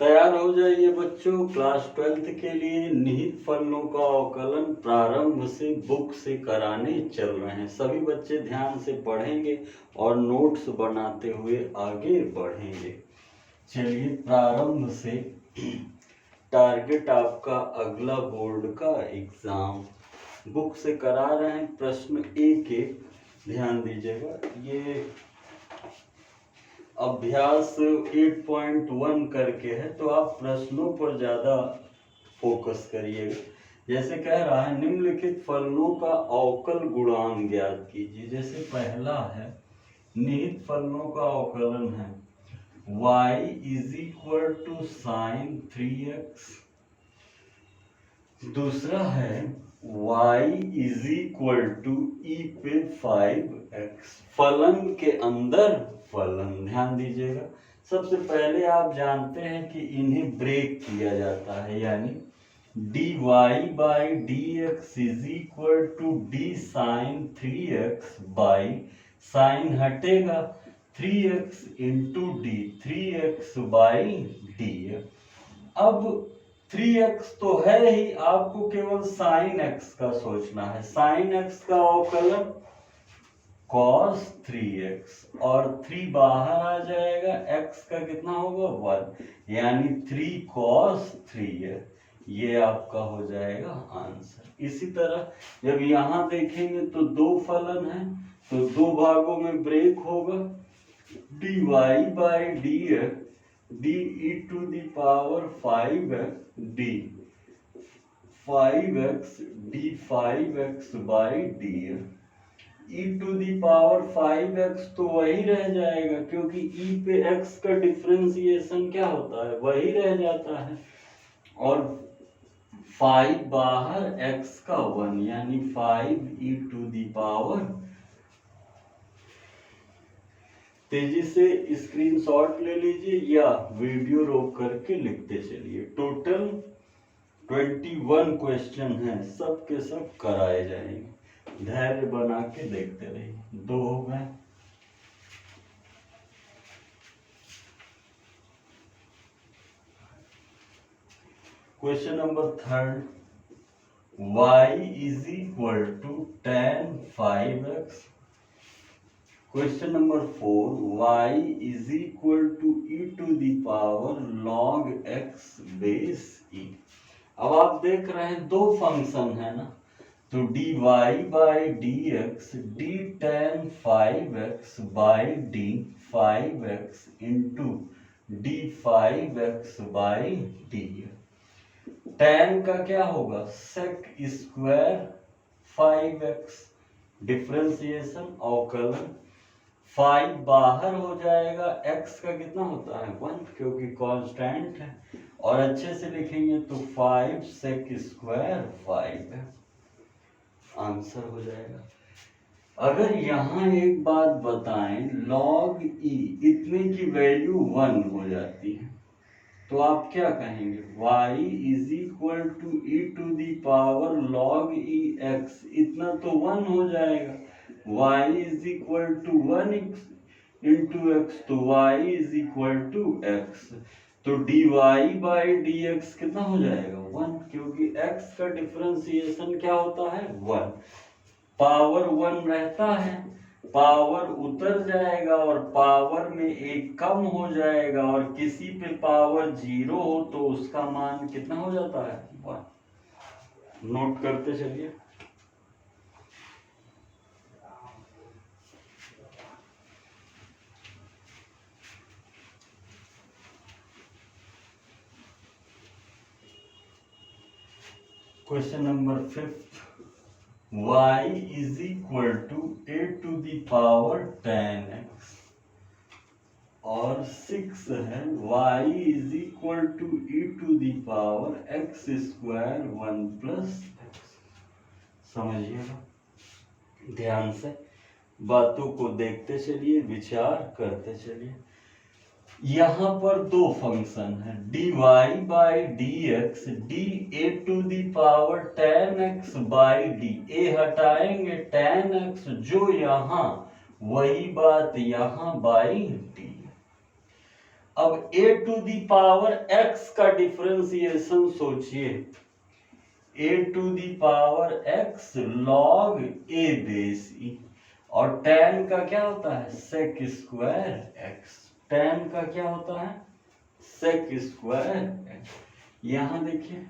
तैयार हो जाइए बच्चों, क्लास 12th के लिए निहित फलनों का अवकलन प्रारंभ से बुक से कराने चल रहे हैं। सभी बच्चे ध्यान से पढ़ेंगे और नोट्स बनाते हुए आगे बढ़ेंगे। चलिए प्रारंभ से टारगेट आपका अगला बोर्ड का एग्जाम बुक से करा रहे हैं। प्रश्न एक ध्यान दीजिएगा, ये अभ्यास 8.1 करके है, तो आप प्रश्नों पर ज़्यादा फोकस करिएगा। जैसे कह रहा है निम्नलिखित फलनों का अवकल गुणांक ज्ञात कीजिए। जैसे पहला है निहित फलनों का अवकलन है y is equal to sine 3x। दूसरा है y इज इक्वल टू ई पे 5x। फलन के अंदर फलन, ध्यान दीजिएगा। सबसे पहले आप जानते हैं कि इन्हें ब्रेक किया जाता है, यानी dy by D x is equal to D sine 3x by sine हटेगा 3x into D 3x by d. अब 3x तो है ही, आपको केवल साइन x का सोचना है। साइन x का अवकलन cos 3x और 3 बाहर आ जाएगा, x का कितना होगा 1, यानी 3 cos 3 है। ये आपका हो जाएगा आंसर। इसी तरह जब यहाँ देखेंगे तो दो फलन है, तो दो भागों में ब्रेक होगा। dy by D x D E to the power 5x D 5x D 5x by D E to the power 5x तो वही रह जाएगा, क्योंकि ई पे x का डिफरेंशिएशन क्या होता है, वही रह जाता है। और 5 बाहर x का 1, यानी 5 ई टू दी पावर। तेजी से स्क्रीनशॉट ले लीजिए या वीडियो रोक करके लिखते चलिए। टोटल 21 क्वेश्चन हैं, सब के सब कराए जाएंगे। धैर्य बना के देखते रहिए। 2 हो गए। Question number 3, y is equal to tan 5x। Question number 4, y is equal to E to the power log x base e। अब आप देख रहे हैं दो फंक्शन है ना, तो dy by D x d tan 5x by D 5x into D 5x by D. tan का क्या होगा sec स्क्वायर 5x। डिफरेंशिएशन अवकलन 5 बाहर हो जाएगा, x का कितना होता है 1, क्योंकि कांस्टेंट है। और अच्छे से लिखेंगे तो 5 sec स्क्वायर 5 है, आंसर हो जाएगा। अगर यहाँ एक बात बताएं, log e इतने की वैल्यू 1 हो जाती है, तो आप क्या कहेंगे, y is equal to E to the power log e x, इतना तो 1 हो जाएगा। y is equal to 1 into X, तो y is equal to x, तो dy बाई डी एक्स कितना हो जाएगा 1, क्योंकि x का डिफरेंशिएशन क्या होता है 1। पावर 1 रहता है, पावर उतर जाएगा और पावर में एक कम हो जाएगा, और किसी पे पावर 0 हो तो उसका मान कितना हो जाता है 1। नोट करते चलिए। Question number 5, y is equal to A to the power 10x। और 6 है y is equal to E to the power x square 1 plus x। समझिएगा, ध्यान से बातों को देखते चलिए, विचार करते चलिए। यहाँ पर दो फंक्शन है, dy by D x d a to the power 10x by d. A हटाएंगे 10x जो यहाँ, वही बात यहाँ बाई डी। अब a to the power x का डिफरेंशिएशन सोचिए, a to the power x log a base e, और tan का क्या होता है सेक स्क्वायर एक्स, tan का क्या होता है सेक स्क्वायर एक्स। यहां देखिए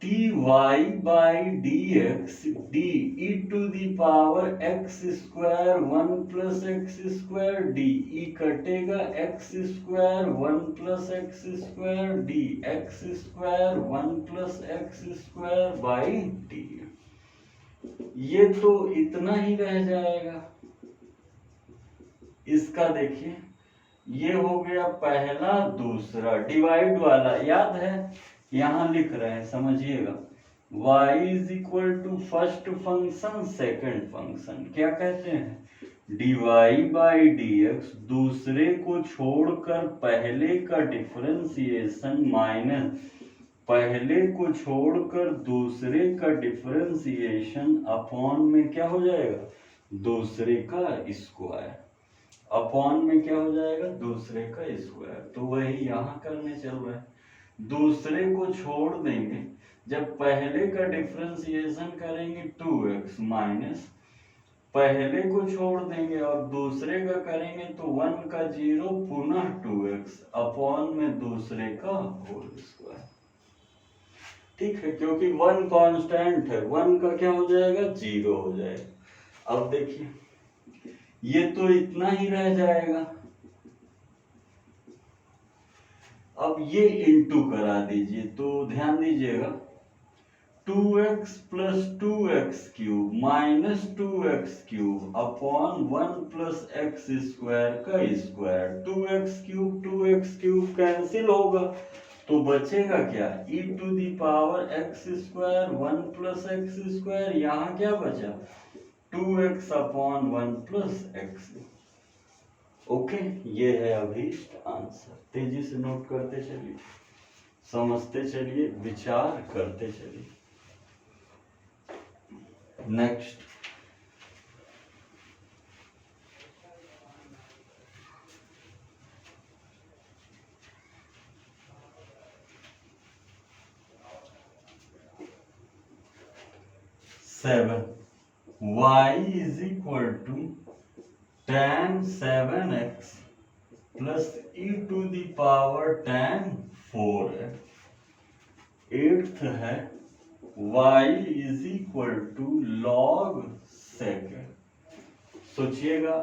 dy by D x D E to the power x square 1 plus x square d e कटेगा x square 1 plus x square d x square 1 plus x square by d. ये तो इतना ही रह जाएगा। इसका देखिए ये हो गया पहला, दूसरा डिवाइड वाला याद है, यहां लिख रहे हैं समझिएगा, y is equal to first function second function, क्या कहते हैं dy बाई डी एक्स, दूसरे को छोड़कर पहले का डिफरेंशिएशन माइनस पहले को छोड़कर दूसरे का डिफरेंशिएशन अपॉन में क्या हो जाएगा दूसरे का स्क्वायर, अपॉन में क्या हो जाएगा दूसरे का स्क्वायर। तो वही यहाँ करने चल रहा है, दूसरे को छोड़ देंगे, जब पहले का डिफरेंशिएशन करेंगे 2x माइनस पहले को छोड़ देंगे और दूसरे का करेंगे तो 1 का 0 पुनः 2x अपॉन में दूसरे का होल स्क्वायर। ठीक है, क्योंकि 1 कांस्टेंट है, 1 का क्या हो जाएगा 0 हो जाएगा। अब देखिए ये तो इतना ही रह जाएगा, अब ये इंटू करा दीजिए, तो ध्यान दीजिएगा 2x plus 2x cube minus 2x cube upon 1 plus x square का स्क्वायर, 2x क्यूब कैंसिल होगा तो बचेगा क्या e to the power x square 1 plus x square, यहाँ क्या बचा 2x upon 1 plus x. Okay, ये है अभीष्ट आंसर। तेजी से नोट करते चलिए, समझते चलिए, विचार करते चलिए। Next seven, y is equal to tan 7x plus e to the power tan 4x। Eighth है y is equal to log second. सोचिएगा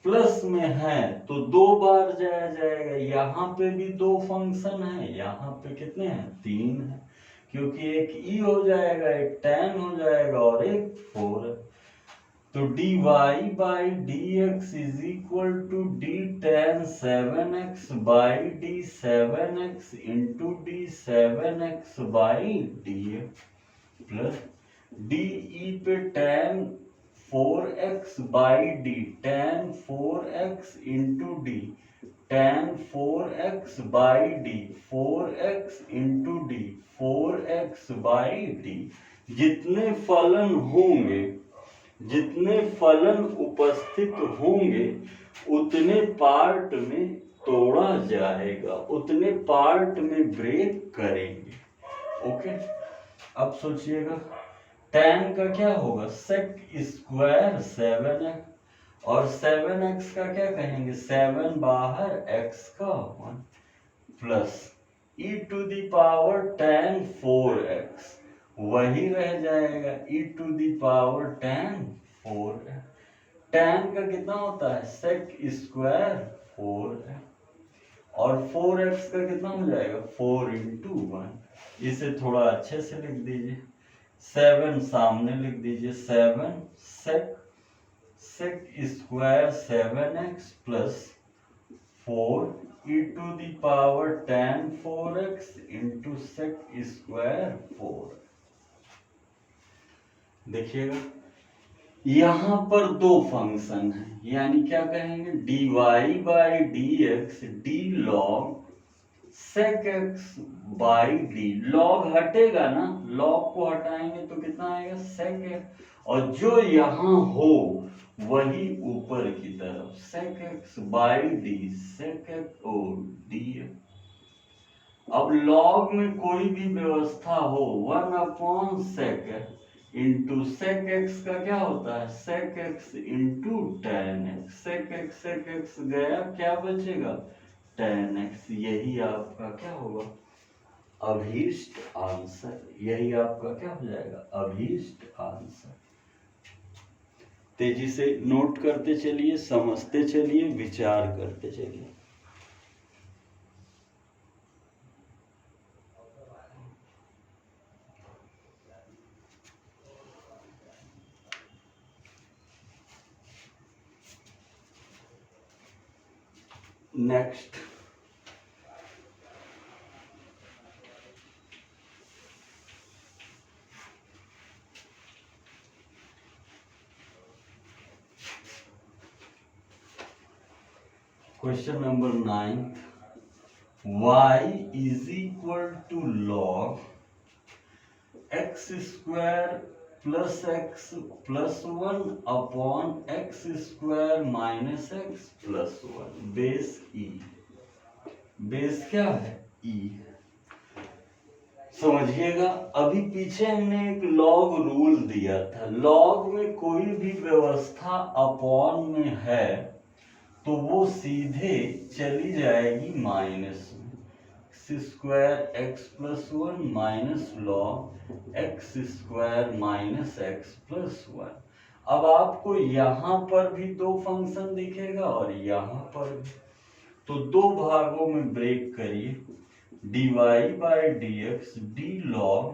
प्लस में है तो 2 बार जाया जाएगा, यहाँ पे भी 2 फंक्शन है, यहाँ पे कितने हैं 3 है, क्योंकि एक e हो जाएगा, एक tan हो जाएगा और एक 4 है। तो dy by D x is equal to D tan 7x by D 7x into D 7x by D X plus D E पे tan 4x by D tan 4x into D tan 4x by D 4x into D 4x by D. जितने फलन होंगे, जितने फलन उपस्थित होंगे उतने part में तोड़ा जाएगा, उतने पार्ट में ब्रेक करेंगे। ओके, अब सोचिएगा tan का क्या होगा सेक स्क्वायर 7x और 7x का क्या कहेंगे 7 बाहर x का 1 plus e to the power tan 4x वही रह जाएगा e to the power tan 4। tan का कितना होता है सेक स्क्वायर 4 और 4x का कितना हो जाएगा 4 इंटू 1। इसे थोड़ा अच्छे से लिख दीजिए, 7 सामने लिख दीजिए, 7 sec square 7x plus 4 e to the power tan 4x into sec square 4। देखिएगा यहाँ पर 2 फंक्शन है, यानी क्या कहेंगे dy by D x d log sec x by d, log हटेगा ना, लॉग को हटाएंगे तो कितना आएगा सेक एक्स, और जो यहाँ हो वही ऊपर की तरफ sec x by d sec x o d. अब लॉग में कोई भी व्यवस्था हो 1/sec इंटू सेक एक्स का क्या होता है sec x into tan x। sec x गया, क्या बचेगा tan x। यही आपका क्या होगा अभीष्ट आंसर। यही आपका क्या हो जाएगा अभीष्ट आंसर। तेजी से नोट करते चलिए, समझते चलिए, विचार करते चलिए। Next question number 9, y is equal to log x square plus x plus 1 upon x square minus x plus 1 base e। Base क्या है e। समझिएगा, अभी पीछे हमने एक लॉग रूल दिया था। लॉग में कोई भी व्यवस्था अपॉन में है तो वो सीधे चली जाएगी माइनस में। X square x plus 1 minus log x square minus x plus 1। अब आपको यहां पर भी दो फंक्शन दिखेगा और यहां पर भी, तो दो भागों में ब्रेक करिए। dy by D x d log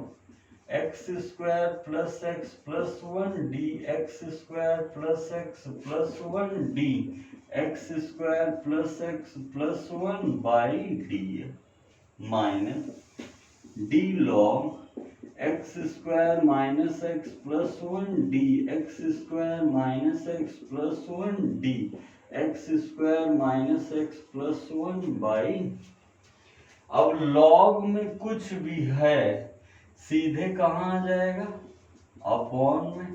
x square plus 1 D x square plus 1 D x square plus 1 by D minus D log x square minus x plus 1 D x square minus x plus 1 D x square minus x plus 1 by. अब log में कुछ भी है सीधे कहाँ आ जाएगा upon में,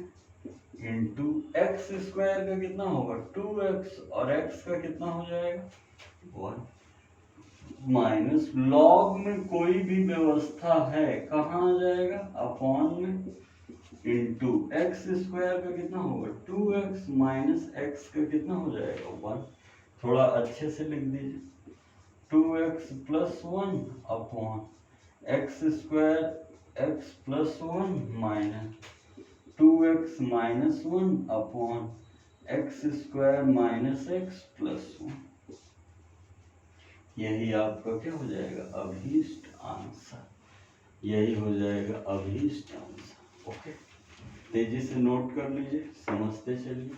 into x square का कितना होगा 2x और x का कितना हो जाएगा 1 माइनस लॉग में कोई भी व्यवस्था है कहाँ आ जाएगा अपॉन में इंटू एक्स स्क्वायर का कितना होगा 2x माइनस x का कितना हो जाएगा 1। थोड़ा अच्छे से लिख दीजिए 2x plus 1 upon x square x plus 1 minus 2x minus 1 upon x square minus x plus 1। यही आपका क्या हो जाएगा अभीष्ट आंसर। यही हो जाएगा अभीष्ट आंसर। ओके, तेजी से नोट कर लीजिए, समझते चलिए।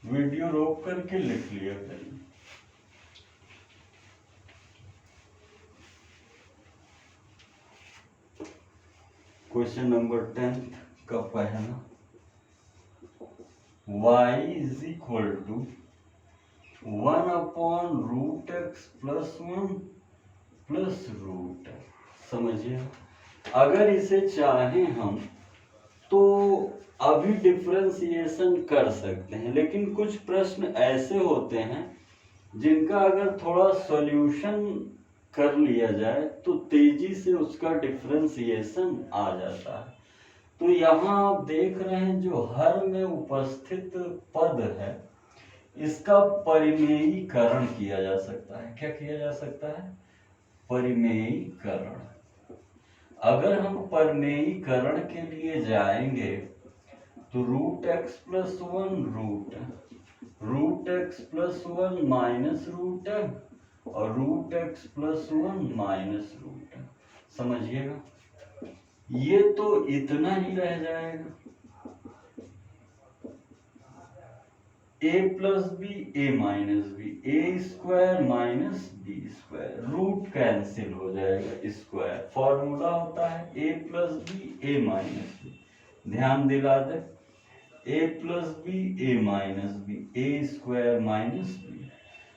वीडियो रोक करके लिख लिया करिए। क्वेश्चन नंबर 10 का पहला, y is equal to 1 upon root x plus 1 plus root x. समझिए, अगर इसे चाहें हम तो अभी डिफरेंशिएशन कर सकते हैं, लेकिन कुछ प्रश्न ऐसे होते हैं जिनका अगर थोड़ा सॉल्यूशन कर लिया जाए तो तेजी से उसका डिफरेंशिएशन आ जाता है। तो यहाँ आप देख रहे हैं जो हर में उपस्थित पद है इसका परिमेयीकरण किया जा सकता है। क्या किया जा सकता है परिमेयीकरण। अगर हम परिमेयीकरण के लिए जाएंगे तो root x plus 1 root x plus 1 minus root और root x plus 1 minus root. समझिएगा, ये तो इतना ही रह जाएगा a plus b a minus b a square minus b square. Root cancel हो जाएगा, स्क्वायर फॉर्मूला होता है a plus b a minus b. ध्यान दिला दे a plus b a minus b a square minus b.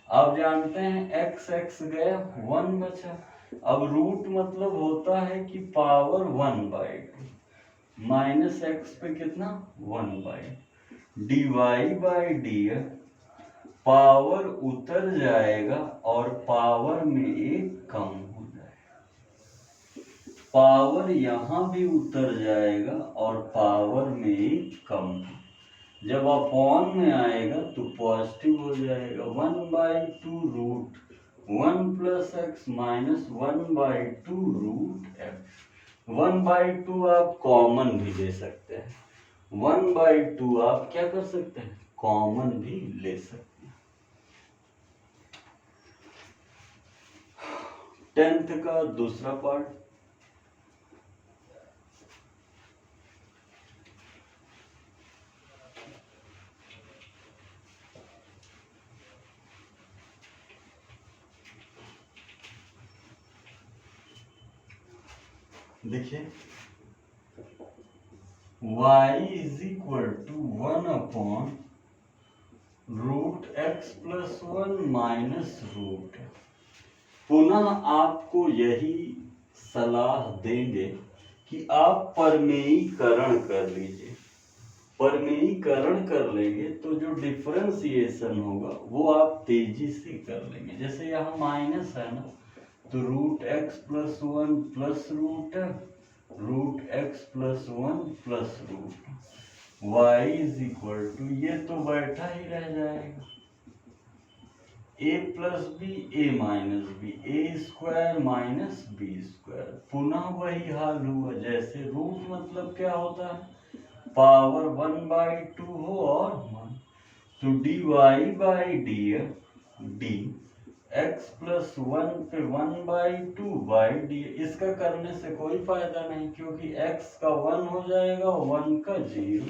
आप जानते हैं x x गया 1 बचा। अब रूट मतलब होता है कि पावर 1/2। माइनस एक्स पे कितना 1/, dy बाई डी पावर उतर जाएगा और पावर में एक कम हो जाएगा। पावर यहाँ भी उतर जाएगा और पावर में एक कम। जब अपॉन में आएगा तो पॉजिटिव हो जाएगा। 1/2 root 1 plus x minus 1/2 root x. 1/2 आप कॉमन भी ले सकते हैं। 1/2 आप क्या कर सकते हैं, कॉमन भी ले सकते हैं। 10th का दूसरा पार्ट, देखिए y is equal to 1/√x plus 1 minus root. पुनः आपको यही सलाह देंगे कि आप परमेयीकरण कर लीजिए। परमेयीकरण कर लेंगे तो जो डिफरेंशिएशन होगा वो आप तेजी से कर लेंगे। जैसे यहाँ माइनस है ना, तो √x plus 1 plus √x plus 1 plus y is equal to, ये तो बैठा ही रह जाएगा, a plus b a minus b, a square minus b square. पुनः वही हाल हुआ, जैसे रूट मतलब क्या होता है, पावर 1/2 हो और 1, तो dy by D x plus 1 पे 1/2 बाई डी। इसका करने से कोई फायदा नहीं, क्योंकि x का 1 हो जाएगा, 1 का 0,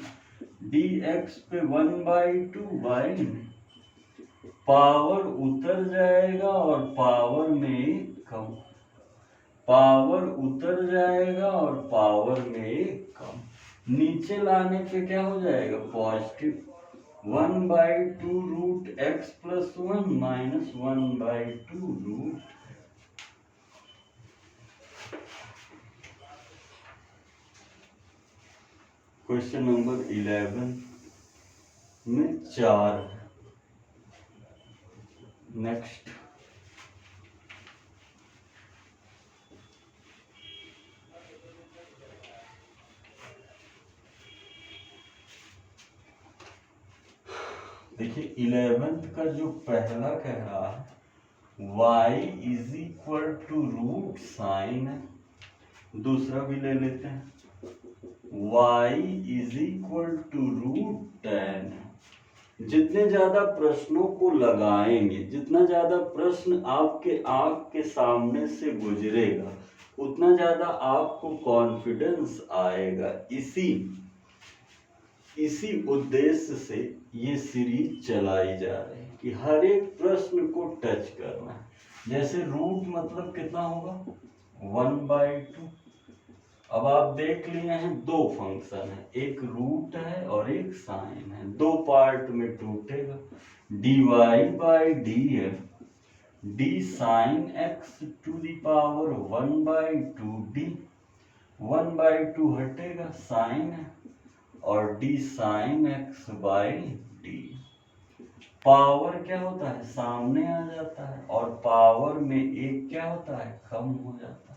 dx पे 1/2 बाई, पावर उतर जाएगा और पावर में कम, पावर उतर जाएगा और पावर में कम, नीचे लाने पे क्या हो जाएगा, positive. 1/2 root x plus 1 minus 1/2 root. Question number 11 में 4 है। नेक्स्ट, देखिए 11th का जो पहला कह रहा है y is equal to root sine, दूसरा भी ले लेते हैं y is equal to root tan. जितने ज्यादा प्रश्नों को लगाएंगे, जितना ज्यादा प्रश्न आपके आंख के सामने से गुजरेगा, उतना ज्यादा आपको कॉन्फिडेंस आएगा। इसी उद्देश्य से ये सीरीज चलाई जा रही है कि हर एक प्रश्न को टच करना है। जैसे रूट मतलब कितना होगा, 1/2। अब आप देख लिए हैं दो फंक्शन है, एक रूट है और एक साइन है, दो पार्ट में टूटेगा। dy by d d sine x to the power 1/2 d, 1/2 हटेगा, साइन है, और d sine x by d. Power क्या होता है, सामने आ जाता है, और पावर में एक क्या होता है, कम हो जाता है,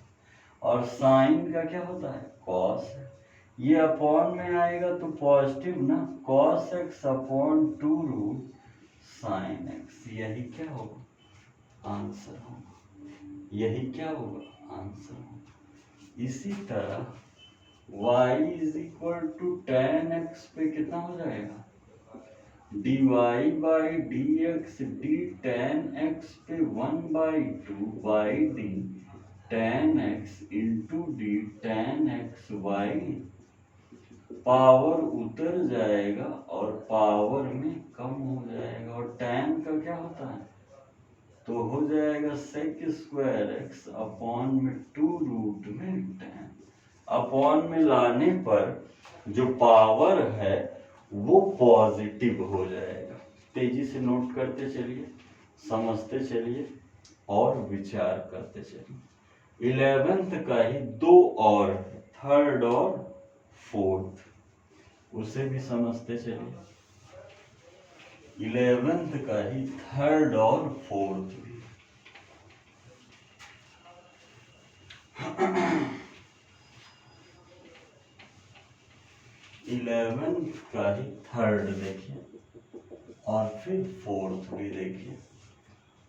और साइन का क्या होता है, कॉस है। ये अपॉन में आएगा तो पॉजिटिव ना, cos x upon 2 root sine x. यही क्या होगा, आंसर होगा। यही क्या होगा, आंसर होगा। इसी तरह y is equal to tan x पे कितना हो जाएगा, dy by D x, d tan x पे 1/2 by d tan x into d tan x by. Power उतर जाएगा और पावर में कम हो जाएगा, और टेन का क्या होता है, तो हो जाएगा सेक स्क्वायर एक्स अपॉन में 2 रूट में टेन। अपॉन में लाने पर जो पावर है वो पॉजिटिव हो जाएगा। तेजी से नोट करते चलिए, समझते चलिए और विचार करते चलिए। 11th का ही दो और, थर्ड और फोर्थ, उसे भी समझते चलिए। 11th का ही थर्ड और फोर्थ भी। 11th का ही थर्ड देखिए और फिर फोर्थ भी देखिए।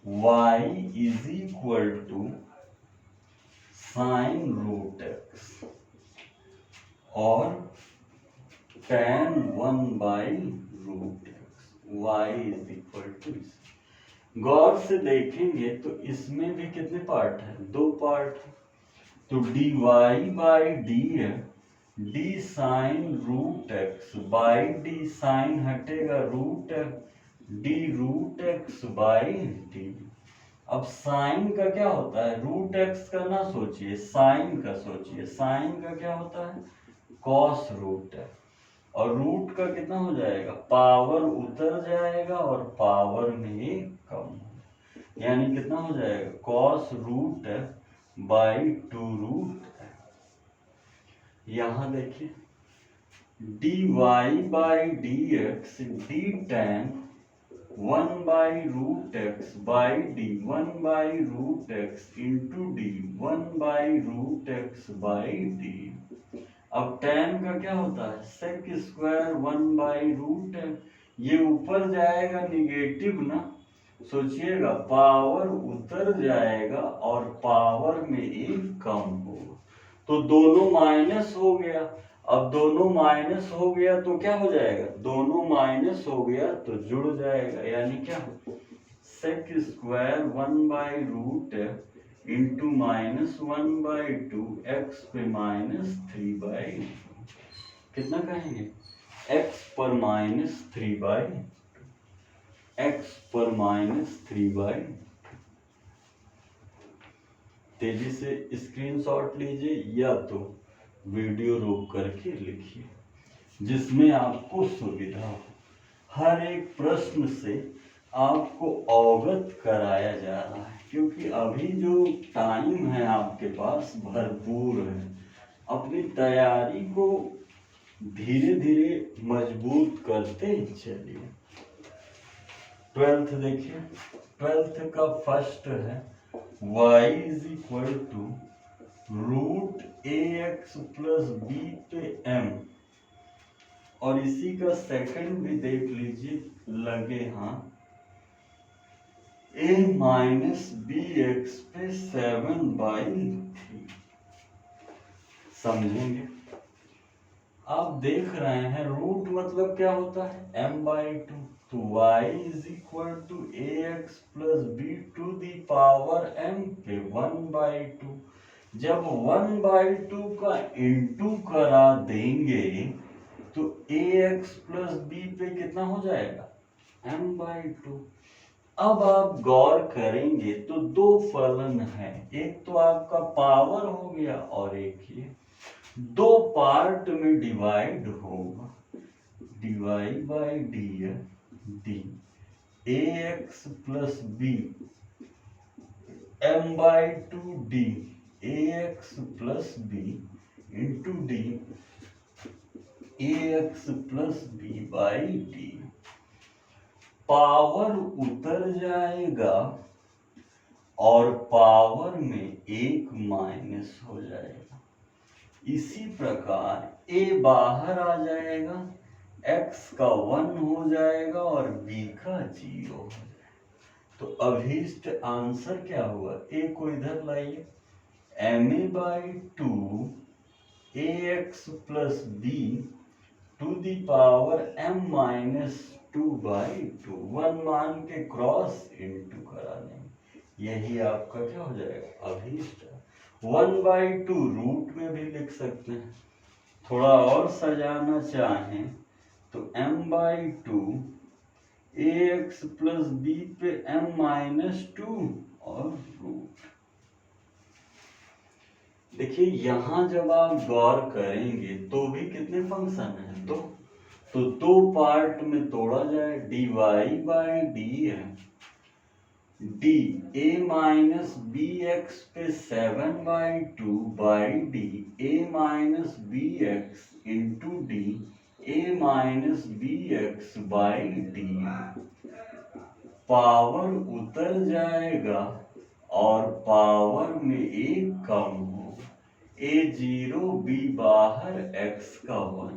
y is equal to sine root x और tan 1 by root x, y is equal to. गौर से देखेंगे तो इसमें भी कितने पार्ट है, दो पार्ट। तो dy by d d sine root x by d sine हटेगा root d root x by d. अब साइन का क्या होता है, रूट एक्स का ना सोचिए, साइन का सोचिए। साइन का क्या होता है, कॉस रूट है। और रूट का कितना हो जाएगा, पावर उतर जाएगा और पावर में कम, यानी कितना हो जाएगा, cos root by two root. यहां देखिए d y by D x d tan 1 by root x by d 1 by root x into d 1 by root x by d. अब tan का क्या होता है, सेक स्क्वायर 1 बाई रूट है। ये ऊपर जाएगा निगेटिव ना, सोचिएगा पावर उतर जाएगा और पावर में एक कम होगा, तो दोनों माइनस हो गया। अब दोनों माइनस हो गया तो क्या हो जाएगा, दोनों माइनस हो गया तो जुड़ जाएगा, यानी क्या, sec square 1 by root into -1/2 x पे -3/2। कितना कहेंगे, एक्स पर -3/2, एक्स पर -3/2। तेजी से स्क्रीनशॉट लीजिए या तो वीडियो रोक करके लिखिए, जिसमें आपको सुविधा हो। हर एक प्रश्न से आपको अवगत कराया जा रहा है, क्योंकि अभी जो टाइम है आपके पास भरपूर है। अपनी तैयारी को धीरे धीरे मजबूत करते चलिए। 12th देखिए, 12th का फर्स्ट है y is equal to root a x plus b पे m, और इसी का सेकंड भी देख लीजिए, लगे हाथ, a माइनस बी एक्स पे 7/3। समझेंगे, आप देख रहे हैं रूट मतलब क्या होता है, m/2। तो y is equal to a x plus b to the power m पे 1/2। जब 1/2 का इंटू करा देंगे तो ए एक्स प्लस बी पे कितना हो जाएगा, m/2। अब आप गौर करेंगे तो दो फलन है, एक तो आपका पावर हो गया और एक ये दो पार्ट में डिवाइड होगा, dy by d d a x plus b m/2 d a x plus b into d a x plus b by d. Power उतर जाएगा और पावर में एक माइनस हो जाएगा। इसी प्रकार a बाहर आ जाएगा, x का 1 हो जाएगा और b का 0 हो जाएगा। तो अभीष्ट आंसर क्या हुआ, a को इधर लाइए, ma/2 ax plus b to the power m-2/2, 1 मान के क्रॉस इंटू करा देंगे, यही आपका क्या हो जाएगा, अभीष्ट। 1/2 रूट में भी लिख सकते हैं, थोड़ा और सजाना चाहें तो m/2 ax प्लस बी पे m-2 और रूट। देखिए यहां जब आप गौर करेंगे तो भी कितने फंक्शन है, दो, तो दो पार्ट में तोड़ा जाए, dy बाई डी है d a minus b x पे 7/2 a minus b x into d a minus b x by d. Power उतर जाएगा और पावर में एक कम हो, ए 0 बी बाहर एक्स का 1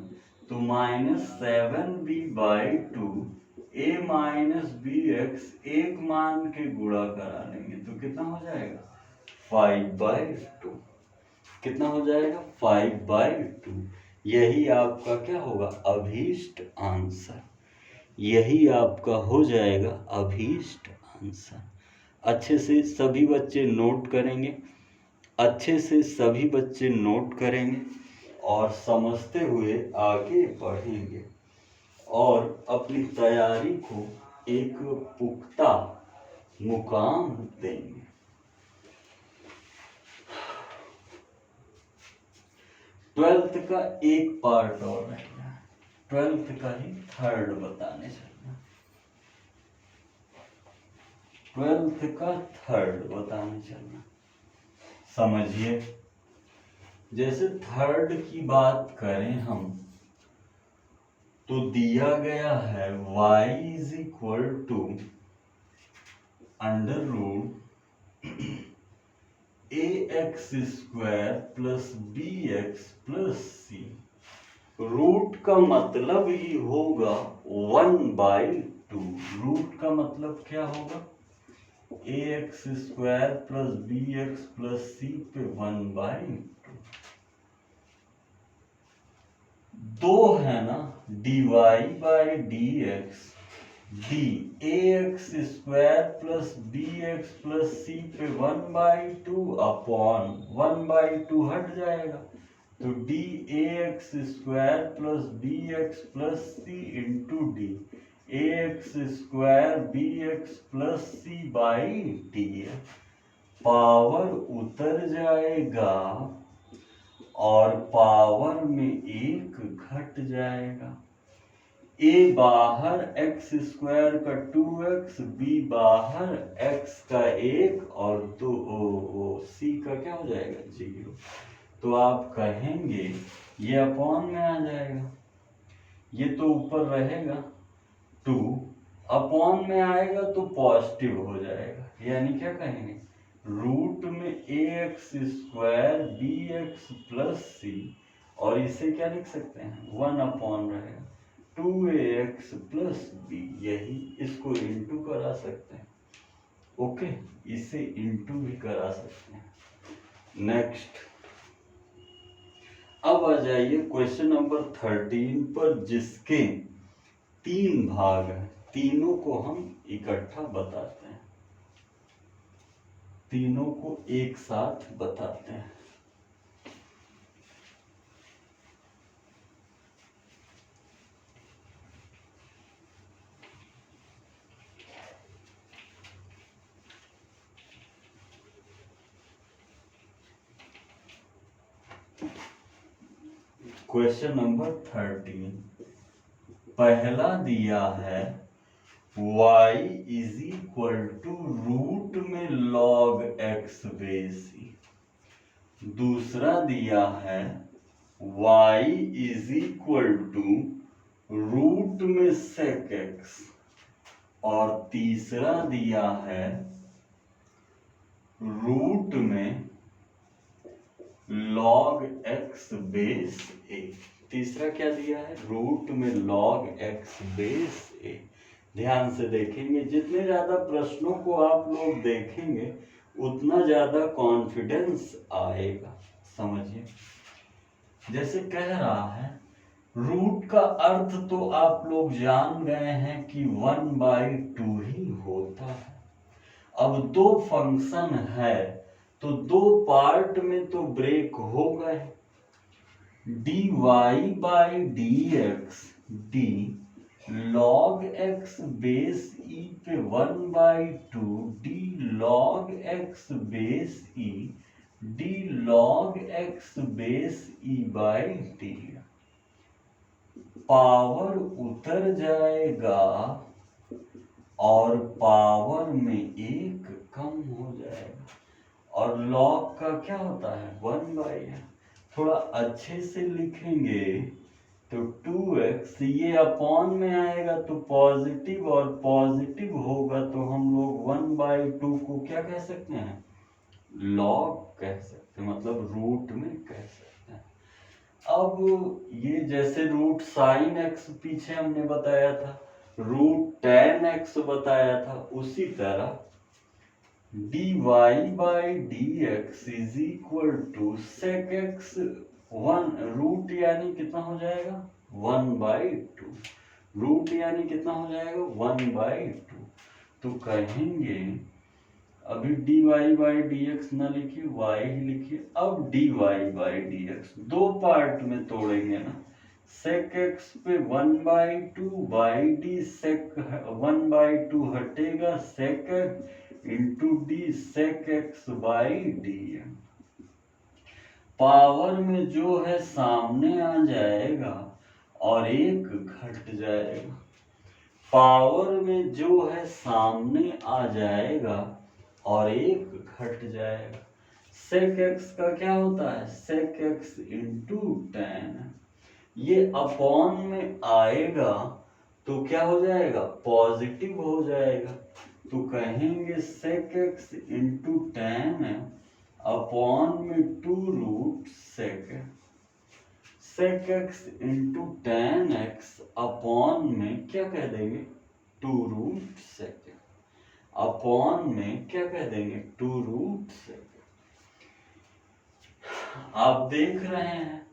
तो -7b/2 ए माइनस बी एक्स एक मान के गुणा करा लेंगे तो कितना हो जाएगा 5/2। कितना हो जाएगा 5/2। यही आपका क्या होगा अभीष्ट आंसर, यही आपका हो जाएगा अभीष्ट आंसर। अच्छे से सभी बच्चे नोट करेंगे, अच्छे से सभी बच्चे नोट करेंगे और समझते हुए आगे बढ़ेंगे और अपनी तैयारी को एक पुख्ता मुकाम देंगे। ट्वेल्थ का एक पार्ट और रह गया, ट्वेल्थ का ही थर्ड बताने चलना, ट्वेल्थ का थर्ड बताने चलना। समझिए, जैसे थर्ड की बात करें हम तो दिया गया है y is equal to under root a x square plus b x plus c. Root का मतलब ही होगा 1/2। रूट का मतलब क्या होगा a x square plus b x plus c पे 1/2। दो है ना d y by D x d a x square plus b x plus c पे 1/2 अपॉन 1/2 हट जाएगा तो d a x square plus b x plus c into d a x square b x plus c by d. Power उतर जाएगा और power में एक घट जाएगा। ए बाहर एक्स स्क्वायर का 2x, बी बाहर x का 1 और सी का क्या हो जाएगा 0। तो आप कहेंगे ये अपॉन में आ जाएगा, ये तो ऊपर रहेगा 2 अपॉन में आएगा तो पॉजिटिव हो जाएगा, यानी क्या कहेंगे रूट में a x square b x plus c और इसे क्या लिख सकते हैं 1 अपॉन रहेगा 2ax प्लस बी। यही इसको इंटू करा सकते हैं, ओके, इसे इंटू भी करा सकते हैं। नेक्स्ट, अब आ जाइए क्वेश्चन नंबर 13 पर, जिसके 3 भाग हैं, तीनों को हम इकट्ठा बताते हैं, तीनों को एक साथ बताते हैं। क्वेश्चन नंबर 13 पहला दिया है y is equal to root में log x बेसी। दूसरा दिया है y is equal to root में sec x और तीसरा दिया है रूट में log x बेस a। तीसरा क्या दिया है रूट में log x बेस a। ध्यान से देखेंगे, जितने ज्यादा प्रश्नों को आप लोग देखेंगे उतना ज्यादा कॉन्फिडेंस आएगा। समझिए, जैसे कह रहा है रूट का अर्थ तो आप लोग जान गए हैं कि 1/2 ही होता है। अब दो फंक्शन है तो दो पार्ट में तो ब्रेक हो गए, d y by D x d log x base e पे 1/2 d log x base e d log x base e by d. Power उतर जाएगा और पावर में 1 कम हो जाएगा। और लॉग का क्या होता है 1/n। थोड़ा अच्छे से लिखेंगे तो 2x ये अपॉन में आएगा तो पॉजिटिव, और पॉजिटिव होगा तो हम लोग 1/2 को क्या कह सकते हैं लॉग कह सकते हैं, मतलब रूट में कह सकते हैं। अब ये जैसे रूट साइन एक्स पीछे हमने बताया था, रूट टेन एक्स बताया था, उसी तरह dy by D x is equal to sec x 1 root यानी कितना हो जाएगा 1/2। रूट यानी कितना हो जाएगा 1/2। तो कहेंगे अभी dy बाई डी एक्स ना लिखिए, y ही लिखिए। अब dy बाई डी एक्स दो पार्ट में तोड़ेंगे ना, सेक एक्स पे 1/2 बाई डी सेक 1/2 हटेगा, sec into d sec x by d. Power में जो है सामने आ जाएगा और 1 घट जाएगा। पावर में जो है सामने आ जाएगा और 1 घट जाएगा। सेक एक्स का क्या होता है सेक एक्स इंटू टेन। ये अपॉन में आएगा तो क्या हो जाएगा पॉजिटिव हो जाएगा। तो कहेंगे sec x into tan upon में 2 root sec. Sec x into tan x upon में क्या कह देंगे 2 रूट सेक। अपॉन में क्या कह देंगे 2 रूट सेक। आप देख रहे हैं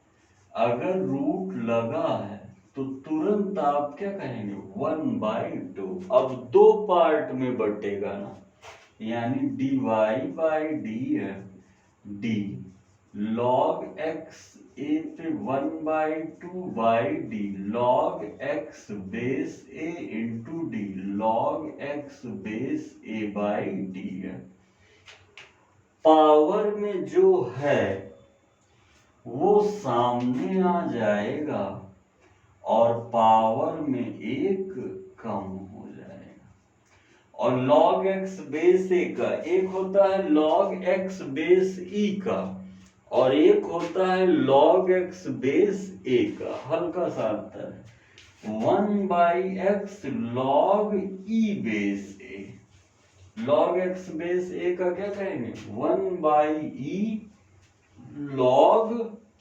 अगर रूट लगा है तो तुरंत आप क्या कहेंगे 1/2। अब दो पार्ट में बटेगा ना, यानी dy by d d log x a पे 1/2 by d log x base a into d log x base a by d है। पावर में जो है वो सामने आ जाएगा और पावर में 1 कम हो जाएगा। और log x बेस ए का एक होता है log x बेस ई का और एक होता है log x बेस ए का। हल्का सा अंतर है 1/x log e base a. log x base a का क्या कहेंगे 1/e log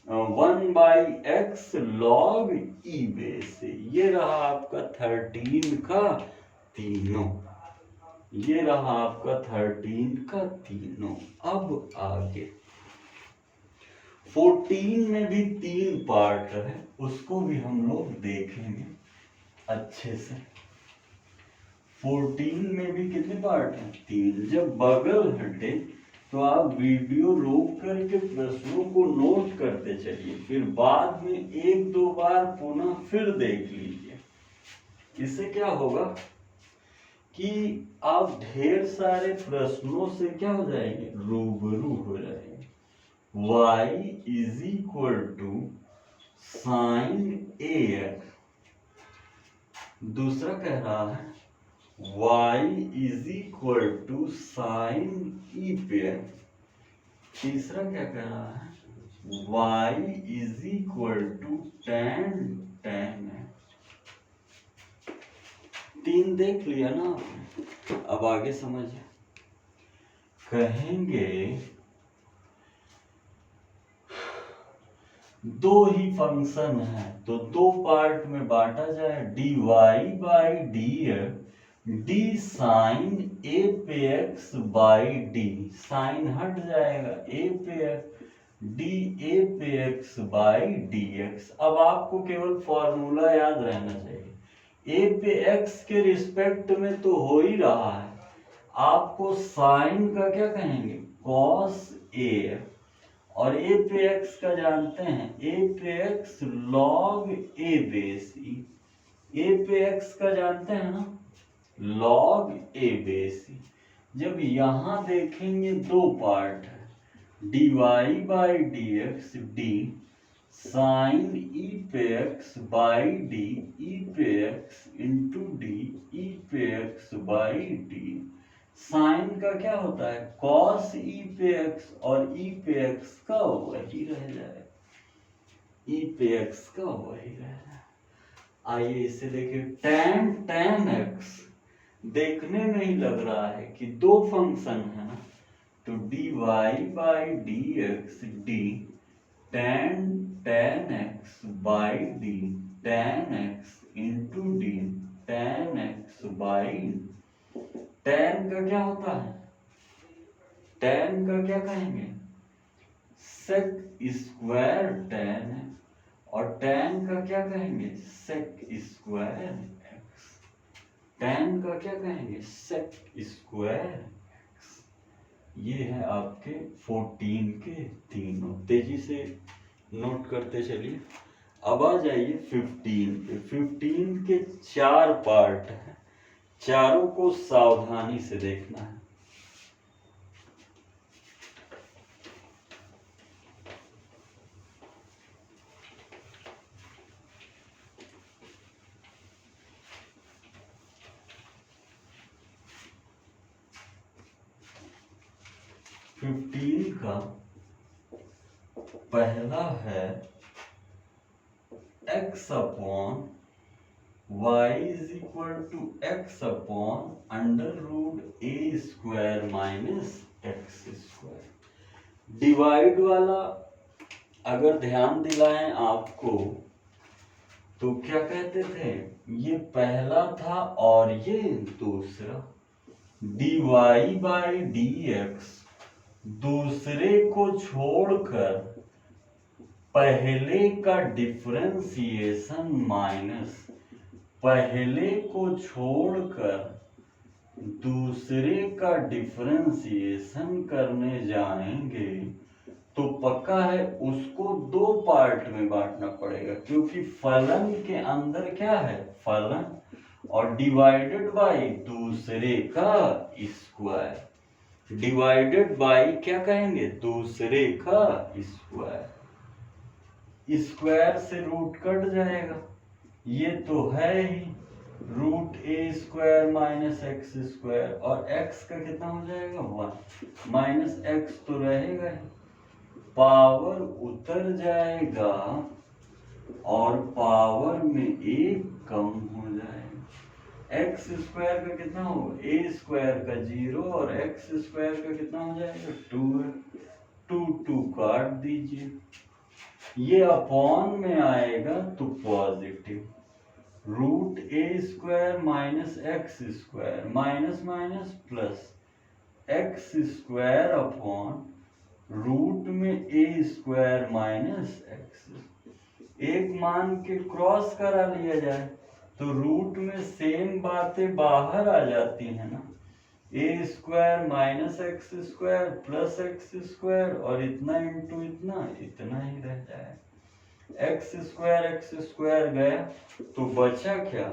1/x log e base a. ये रहा आपका 13 का तीनों। ये रहा आपका 13 का तीनों। अब आगे 14 में भी 3 पार्ट है, उसको भी हम लोग देखेंगे अच्छे से। 14 में भी कितने पार्ट हैं 3। जब बगल हटे तो आप वीडियो रोक करके प्रश्नों को नोट करते चलिए, फिर बाद में 1-2 बार पुनः फिर देख लीजिए। इससे क्या होगा कि आप ढेर सारे प्रश्नों से क्या हो जाएंगे रूबरू हो जाएंगे। y is equal to sine a x. दूसरा कह रहा है y is equal to sine e पे। तीसरा क्या कह रहा है y is equal to ten ten. 3 देख लिया ना आपने, अब आगे समझिए। कहेंगे दो ही फंक्शन है तो 2 पार्ट में बांटा जाए। dy by d d sine a पे एक्स बाई डी, साइन हट जाएगा ए पे एक्स डी ए पे एक्स बाई डी एक्स। अब आपको केवल फॉर्मूला याद रहना चाहिए। ए पे एक्स के रिस्पेक्ट में तो हो ही रहा है, आपको साइन का क्या कहेंगे कॉस ए। और ए पे एक्स का जानते हैं ए पे एक्स लॉग ए बेस ई। ए पे एक्स का जानते हैं ना लॉग ए बेस ई। जब यहां देखेंगे 2 पार्ट है dy by D x d sine e पे एक्स बाई डी ई पे एक्स इंटू डी ई पे एक्स बाई डी। साइन का क्या होता है, कॉस ई पे एक्स, और ई पे एक्स का वही रह जाए, ई पे एक्स का वही रह जाए। आइए इसे देखिए, tan एक्स देखने में ही लग रहा है कि दो फंक्शन है ना, तो d y by D x d tan x by D tan x into D tan x by, tan का क्या होता है, tan का क्या कहेंगे, सेक स्क्वायर tan है, और tan का क्या कहेंगे, सेक स्क्वायर एक्स। tan का क्या कहेंगे, सेक स्क्वायर एक्स। ये है आपके 14 के तीनों, तेजी से नोट करते चलिए। अब आ जाइए 15 पे। 15 के 4 पार्ट हैं, चारों को सावधानी से देखना है। फिफ्टीन का पहला है x upon y is equal to x upon under root a square minus x square. Divide वाला अगर ध्यान दिलाएं आपको तो क्या कहते थे, ये पहला था और ये दूसरा। D y by D x दूसरे को छोड़कर पहले का डिफरेंशिएशन माइनस पहले को छोड़कर दूसरे का डिफरेंशिएशन करने जाएंगे तो पक्का है उसको दो पार्ट में बांटना पड़ेगा, क्योंकि फलन के अंदर क्या है, फलन, और डिवाइडेड बाई दूसरे का स्क्वायर। डिवाइडेड बाई क्या कहेंगे, दूसरे का स्क्वायर। स्क्वायर से रूट कट जाएगा, ये तो है ही root a square minus x square, और एक्स का कितना हो जाएगा 1, माइनस एक्स तो रहेगा ही, पावर उतर जाएगा और पावर में एक कम हो जाएगा। एक्स स्क्वायर का कितना होगा, ए स्क्वायर का 0 और एक्स स्क्वायर का कितना हो जाएगा 2 है, 2 काट दीजिए, ये अपॉन में आएगा तो positive, root a square minus x square, minus minus plus, x square upon root में ए स्क्वायर माइनस एक्स। एक मान के क्रॉस करा लिया जाए तो रूट में सेम बातें बाहर आ जाती है ना, a square minus x square plus x square, और इतना इंटू इतना, इतना ही रह जाए। एक्स स्क्वायर गया तो बचा क्या,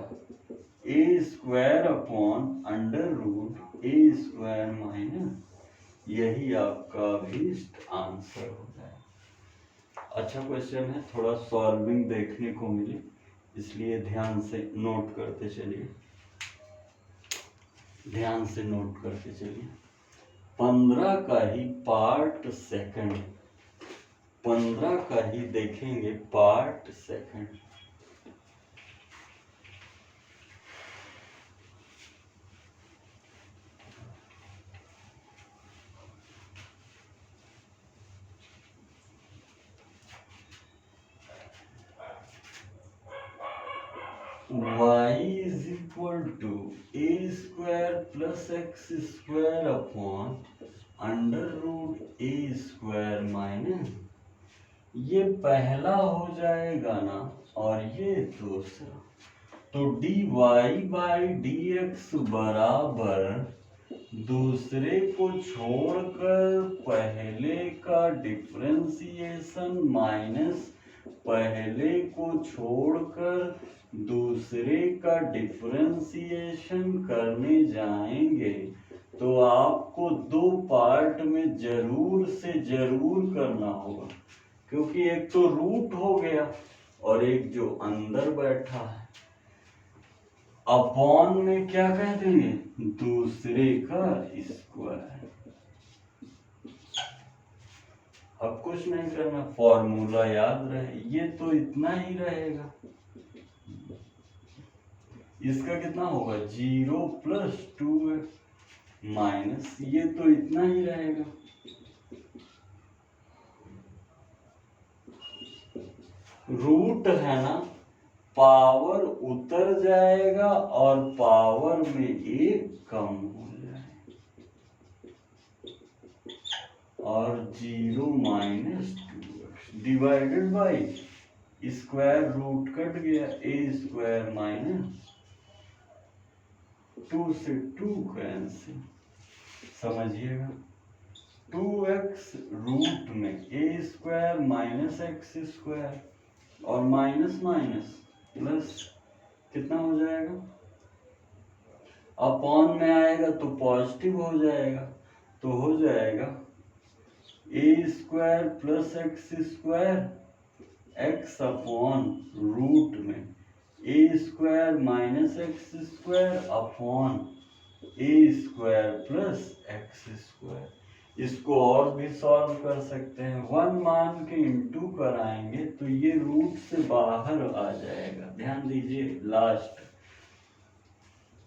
ए square upon under root a square minus, यही आपका अभीष्ट आंसर हो जाए। अच्छा क्वेश्चन है, थोड़ा सॉल्विंग देखने को मिली, इसलिए ध्यान से नोट करते चलिए, ध्यान से नोट करते चलिए। 15 का ही पार्ट सेकंड, 15 का ही देखेंगे part second. y is equal to a square plus x square upon under root a square minus, ये पहला हो जाएगा ना और ये दूसरा, तो d y by D x बराबर दूसरे को छोड़कर पहले का डिफरेंशिएशन माइनस पहले को छोड़कर दूसरे का डिफरेंशिएशन करने जाएंगे तो आपको दो पार्ट में जरूर से जरूर करना होगा, क्योंकि एक तो रूट हो गया और एक जो अंदर बैठा है अपॉन में क्या कह देंगे, दूसरे का स्क्वायर। अब कुछ नहीं करना, फॉर्मूला याद रहे, ये तो इतना ही रहेगा। इसका कितना होगा, 0 प्लस 2x माइनस, ये तो इतना ही रहेगा। रूट है ना, पावर उतर जाएगा और पावर में एक कम हो जाएगा, और 0 minus 2x divided by square root cut गया, ए स्क्वायर माइनस 2 से 2 कैंसिल। समझिएगा, 2x रूट में a square minus x square, और माइनस माइनस प्लस कितना हो जाएगा, अपॉन में आएगा तो पॉजिटिव हो जाएगा, तो हो जाएगा a square plus x square x upon root में a square minus x square upon a square plus x square. इसको और भी सॉल्व कर सकते हैं, 1 मान के इंटू कराएंगे तो ये रूट से बाहर आ जाएगा। ध्यान दीजिए, last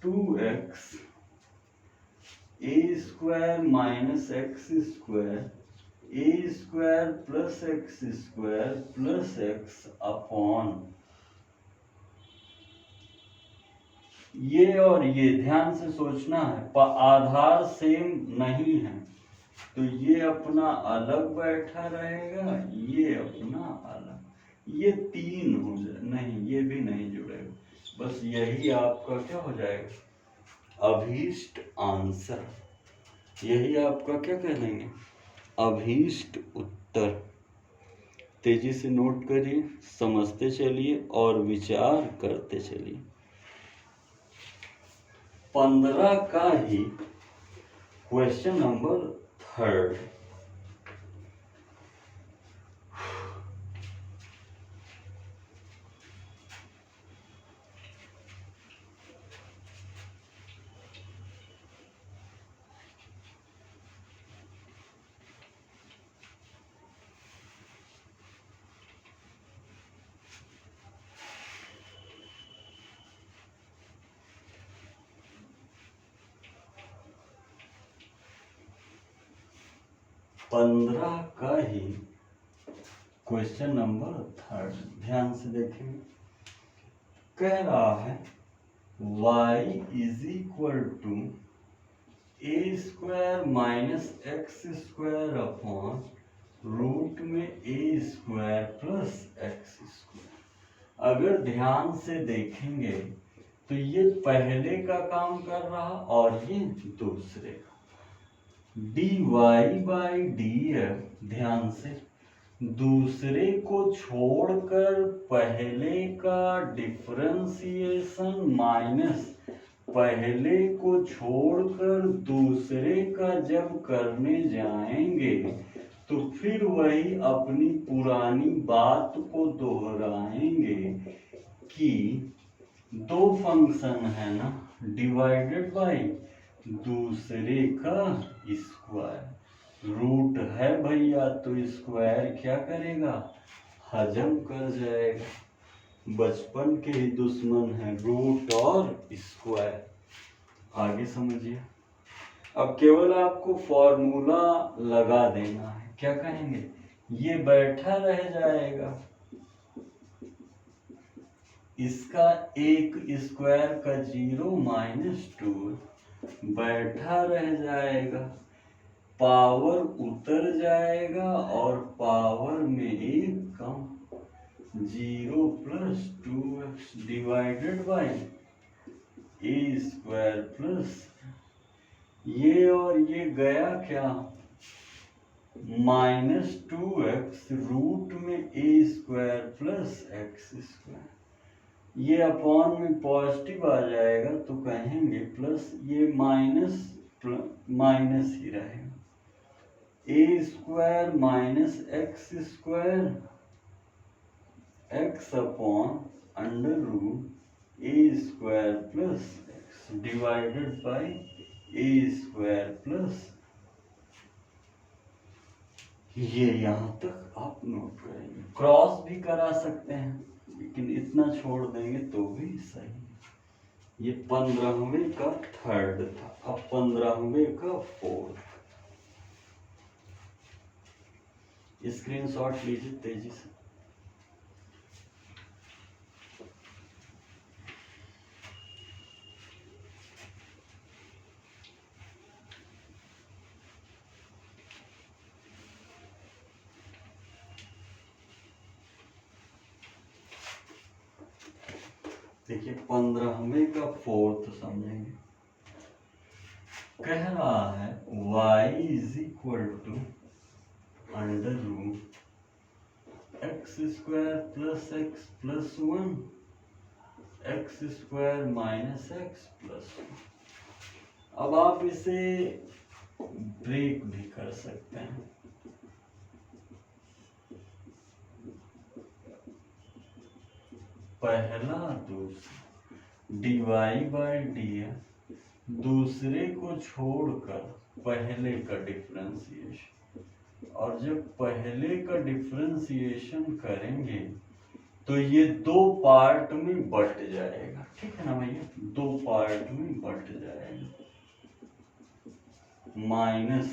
2x a square minus x square a square plus x square plus x upon, ये और ये ध्यान से सोचना है, आधार सेम नहीं है तो ये अपना अलग बैठा रहेगा, ये अपना अलग, ये 3 हो जाए, नहीं ये भी नहीं जुड़ेगा, बस यही आपका क्या हो जाएगा, अभीष्ट आंसर। यही आपका क्या कह देंगे, अभीष्ट उत्तर। तेजी से नोट करिए, समझते चलिए और विचार करते चलिए। 15 का ही क्वेश्चन नंबर 3। पंद्रह का ही क्वेश्चन नंबर 3, ध्यान से देखेंगे। कह रहा है y is equal to a square minus x square upon root में a square plus x square. अगर ध्यान से देखेंगे तो ये पहले का काम कर रहा और ये दूसरे का, dy बाई df, ध्यान से, दूसरे को छोड़कर पहले का डिफरेंशिएशन माइनस पहले को छोड़कर दूसरे का जब करने जाएंगे तो फिर वही अपनी पुरानी बात को दोहराएंगे कि दो फंक्शन है ना, डिवाइडेड बाई दूसरे का स्क्वायर, रूट है भैया तो स्क्वायर क्या करेगा, हजम कर जाएगा। बचपन के ही दुश्मन है रूट और स्क्वायर। आगे समझिए, अब केवल आपको फॉर्मूला लगा देना है, क्या कहेंगे, ये बैठा रह जाएगा, इसका एक स्क्वायर का 0 माइनस 2 बैठा रह जाएगा, पावर उतर जाएगा और पावर में एक कम, 0 plus 2x divided by a square plus, ये और ये गया क्या, माइनस 2x रूट में a square plus x square, ये अपॉन में पॉजिटिव आ जाएगा तो कहेंगे प्लस, ये माइनस माइनस ही रहेगा, a square minus x square x upon under root a square plus x divided by a square plus, ये यहाँ तक आप नोट करेंगे। क्रॉस भी करा सकते हैं लेकिन इतना छोड़ देंगे तो भी सही। ये 15वें का थर्ड था, अब 15वें का फोर्थ। स्क्रीनशॉट लीजिए तेजी से। देखिए 15वें का फोर्थ समझेंगे। कह रहा है y is equal to under root x square plus x plus 1 x square minus x plus 1। अब आप इसे ब्रेक भी कर सकते हैं। पहला दूसरा dy बाई dx, दूसरे को छोड़कर पहले का डिफरेंशिएशन। और जब पहले का डिफरेंशिएशन करेंगे तो ये दो पार्ट में बट जाएगा, ठीक है ना भैया, दो पार्ट में बट जाएगा। माइनस,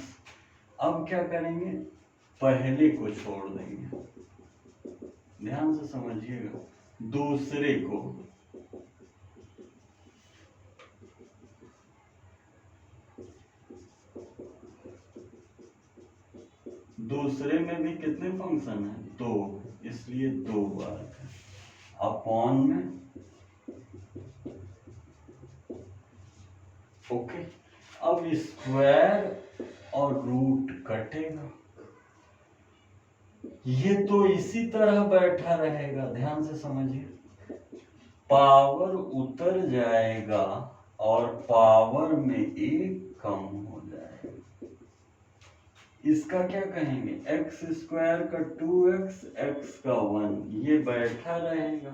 अब क्या करेंगे, पहले को छोड़ देंगे, ध्यान से समझिएगा, दूसरे को, दूसरे में भी कितने फंक्शन है, दो, इसलिए दो बार अपॉन में। ओके, अब स्क्वायर और रूट कटेगा, ये तो इसी तरह बैठा रहेगा, ध्यान से समझिए। पावर उतर जाएगा और पावर में एक कम हो जाएगा। इसका क्या कहेंगे, एक्स स्क्वायर का 2x, एक्स का 1, ये बैठा रहेगा।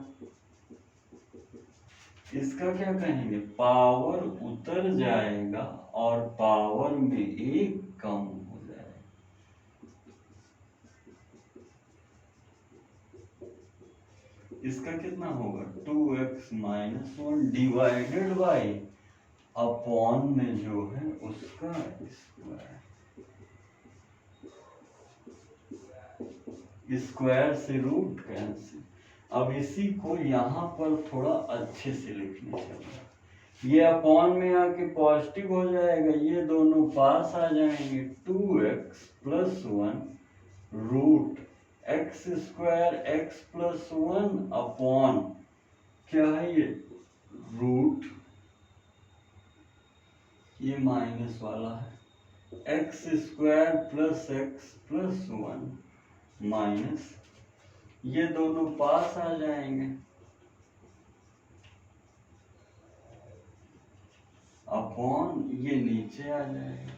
इसका क्या कहेंगे, पावर उतर जाएगा और पावर में एक कम हो जाएगा। इसका कितना होगा, 2x minus 1 divided by upon में जो है उसका स्क्वायर। स्क्वायर से रूट कैंसिल। अब इसी को यहाँ पर थोड़ा अच्छे से लिखने चाहिए। ये अपॉन में आके पॉजिटिव हो जाएगा, ये दोनों पास आ जाएंगे। 2x plus 1 root x square x plus 1 upon क्या है ये, रूट, ये माइनस वाला है, x square plus x plus 1 minus, ये दोनों पास आ जाएंगे, अपॉन ये नीचे आ जाएगा,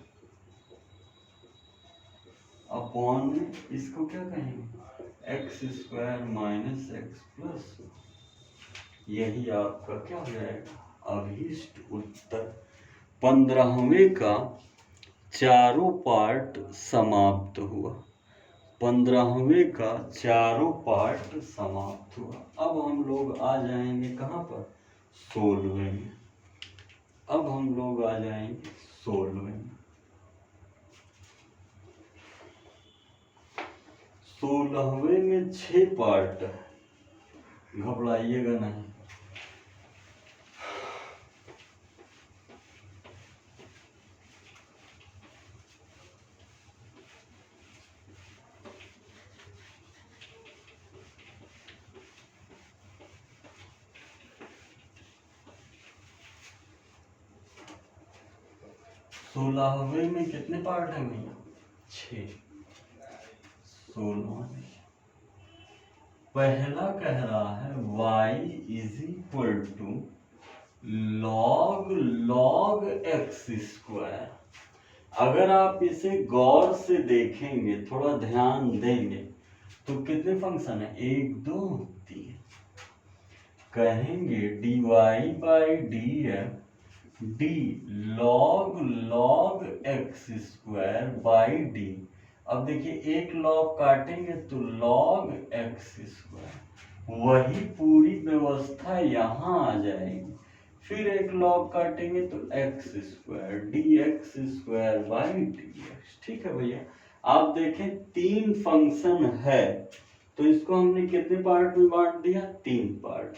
अपॉन में इसको क्या कहेंगे, x square minus x plus, यही आपका क्या हो जाएगा, अभीष्ट उत्तर। 15वें का चारों पार्ट समाप्त हुआ, 15वें का चारों पार्ट समाप्त हुआ। अब हम लोग आ जाएंगे कहाँ पर, 16वें में। अब हम लोग आ जाएंगे 16वें में। 16वें में 6 पार्ट है, घबराइएगा नहीं। सोलहवें में कितने पार्ट हैं भैया, 6। 16 पहला कह रहा है y is equal to log x square. अगर आप इसे गौर से देखेंगे, थोड़ा ध्यान देंगे, तो कितने फंक्शन है, 1 2 3। कहेंगे dy by D F D log x square by d. अब देखिए एक लॉग काटेंगे तो लॉग एक्स स्क्वायर, वही पूरी व्यवस्था यहाँ आ जाएगी। फिर एक लॉग काटेंगे तो x square d x square by D x. ठीक है भैया, आप देखें 3 फंक्शन है तो इसको हमने कितने पार्ट में बांट दिया, 3 पार्ट।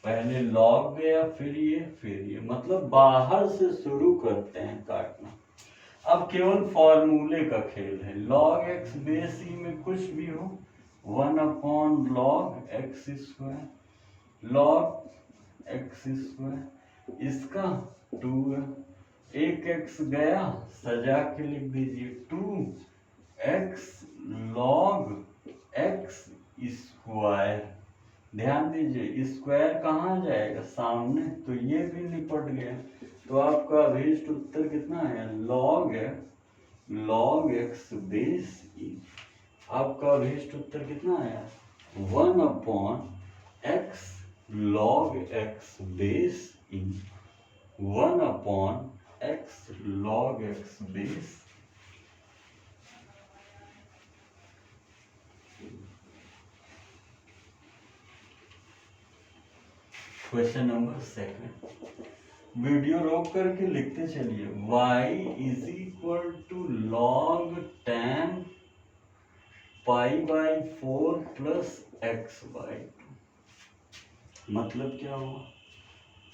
पहले लॉग गया, फिर ये, मतलब बाहर से शुरू करते हैं काटना। अब केवल फॉर्मूले का खेल है। लॉग एक्स बेस ई में कुछ भी हो 1 log x square, log x square, इसका 2 है, एक एक्स गया सजा के लिख दीजिए 2x लॉग एक्स स्क्वायर। ध्यान दीजिए स्क्वायर कहाँ जाएगा, सामने, तो ये भी निपट गया। तो आपका अभीष्ट उत्तर कितना है, लॉग एक्स बेस ई। आपका अभीष्ट उत्तर कितना आया, 1/x log x base e, 1/x log x base. Question number 2, video रोक करके लिखते चलिए। y is equal to log tan π/4 plus x by 2। मतलब क्या हुआ,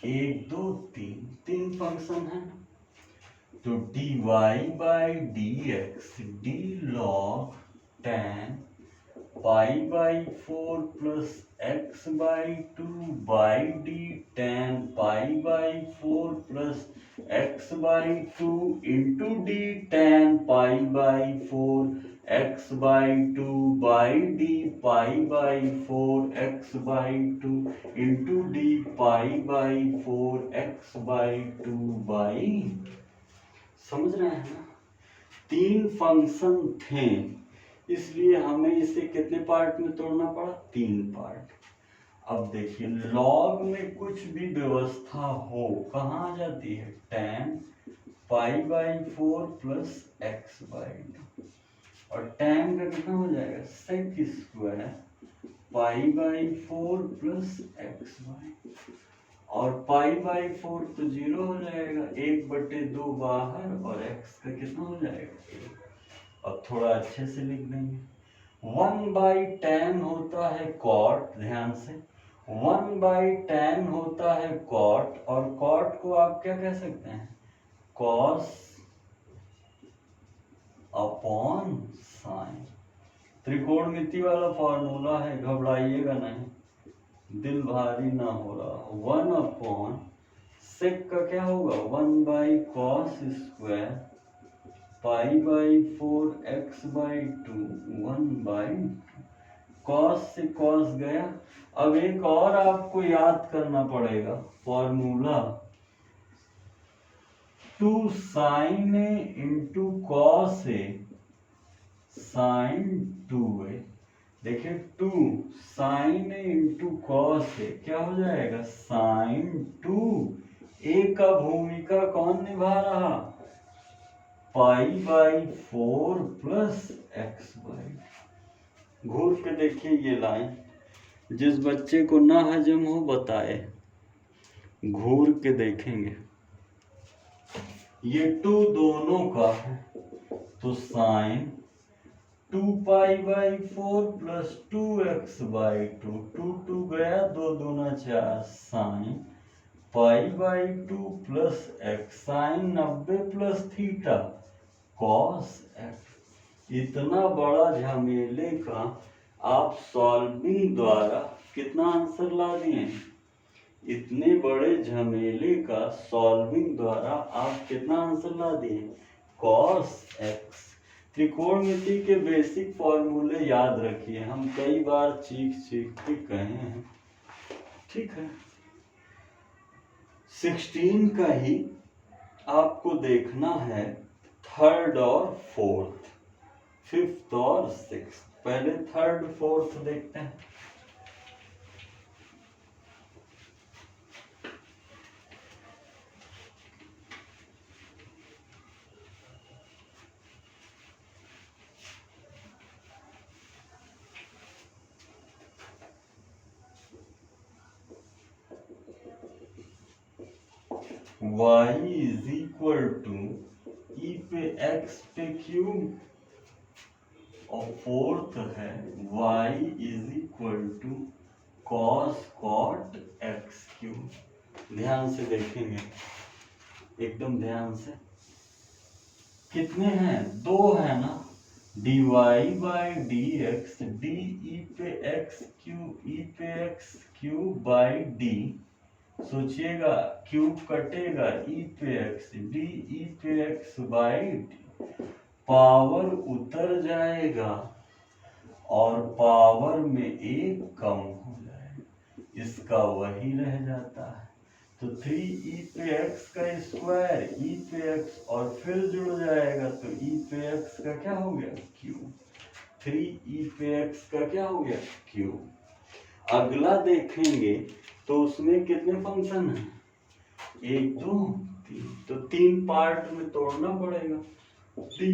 1 2 3 फंक्शन है तो dy by D x d log tan π/4 plus x by 2 by D tan π/4 plus x by 2 into D tan π/4 x by 2 by d π/4 x by 2 into d π/4 x by 2 by. समझ रहे हैं ना, 3 function थे इसलिए हमें इसे कितने part में तोड़ना पड़ा, 3 पार्ट। अब देखिए लॉग में कुछ भी व्यवस्था हो कहाँ आ जाती है, tan π/4 प्लस x बाई 2, और tan का कितना हो जाएगा, sec square π/4 plus x by, और π/4 तो 0 हो जाएगा, 1/2 बाहर, और x का कितना हो जाएगा 1। अब थोड़ा अच्छे से लिख देंगे, 1/tan होता है कॉट, ध्यान से 1/tan होता है कॉट, और कॉट को आप क्या कह सकते हैं, कॉस अपॉन साइन। त्रिकोणमिति वाला फॉर्मूला है, घबराइएगा नहीं, दिल भारी ना हो रहा। 1/sec का क्या होगा, 1/cos square π/4 x by 2 1/2। Cos से कॉस गया। अब एक और आपको याद करना पड़ेगा formula, 2 sin a into cos a sine 2a। देखिए 2 sin a into cos a क्या हो जाएगा, साइन 2a का भूमिका कौन निभा रहा, π/4 प्लस x बाई। घूर के देखिए ये लाइन, जिस बच्चे को ना हजम हो बताए, घूर के देखेंगे। ये 2 दोनों का है तो साइन 2π/4 प्लस 2x बाई 2, 2 गया, 2 दूना 4, sine π/2 plus x, sine 90 plus theta cos x. इतना बड़ा झमेले का आप सॉल्विंग द्वारा कितना आंसर ला दिए, इतने बड़े झमेले का सॉल्विंग द्वारा आप कितना आंसर ला दिए, कॉस एक्स। त्रिकोणमिति के बेसिक फॉर्मूले याद रखिए, हम कई बार चीख के कहे हैं, ठीक है। 16 का ही आपको देखना है, 3rd और 4th, 5th और 6th। पहले 3rd 4th देखते हैं। y इज इक्वल टू ई पे x पे क्यूब, और फोर्थ है y is equal to cos cot x cube. ध्यान से देखेंगे, एकदम ध्यान से। कितने हैं? दो है ना, dy by D x, D E पे एक्स क्यूब, ई पे एक्स क्यूब बाई डी। सोचिएगा, क्यूब कटेगा, ई पे एक्स, डी ई पे एक्स बाई डी, पावर उतर जाएगा और पावर में एक कम हो जाएगा, इसका वही रह जाता है। तो 3 ई पे एक्स का स्क्वायर, ई पे एक्स और फिर जुड़ जाएगा, तो ई पे एक्स का क्या हो गया? क्यूब। 3 ई पे एक्स का क्या हो गया? क्यूब। अगला देखेंगे तो उसमें कितने फंक्शन हैं? 1 2 3, तो 3 पार्ट में तोड़ना पड़ेगा। dy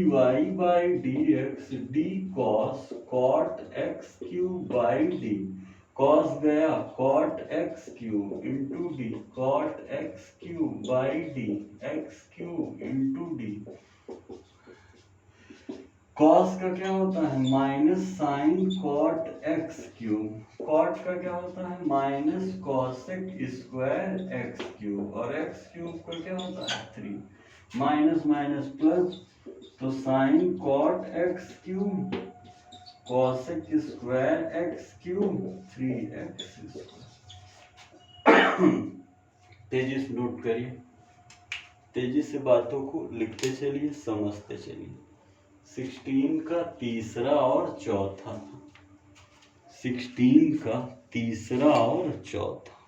by D x, d cos cot x cube by d, cos गया cot x cube into d, cot x cube by D, x cube into d. Cos का क्या होता है? Minus sine cot x cube, cot का क्या होता है? Minus cosec square x cube, और एक्स क्यूब का क्या होता है? 3। माइनस माइनस प्लस, तो sine cot x cube cosec square x cube 3x square. तेजी से नोट करिए, तेजी से बातों को लिखते चलिए, समझते चलिए। 16 का तीसरा और चौथा, 16 का तीसरा और चौथा।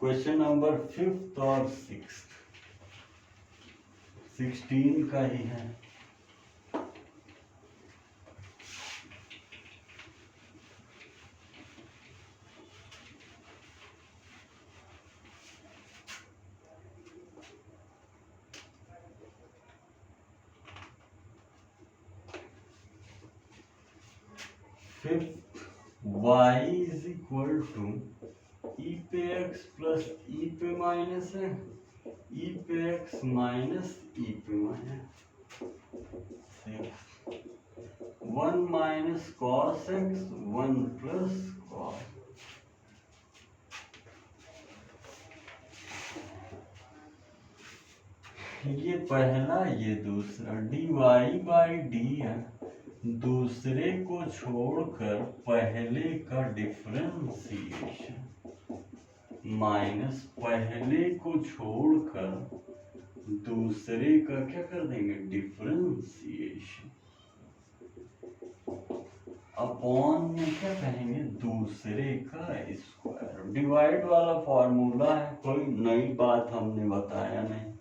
क्वेश्चन नंबर 5th और 6th 16 का ही है। Fifth, y is equal to ई पे एक्स प्लस ई पे माइनस है, ई पे एक्स माइनस ई पे minus 1 minus cos x 1 plus cos. ये पहला, ये दूसरा। डी वाई बाई डी है, दूसरे को छोड़कर पहले का डिफरेंशिएशन, माइनस पहले को छोड़कर दूसरे का क्या कर देंगे? डिफरेंशिएशन, अपॉन में क्या कहेंगे? दूसरे का स्क्वायर। डिवाइड वाला फॉर्मूला है, कोई नई बात हमने बताया नहीं,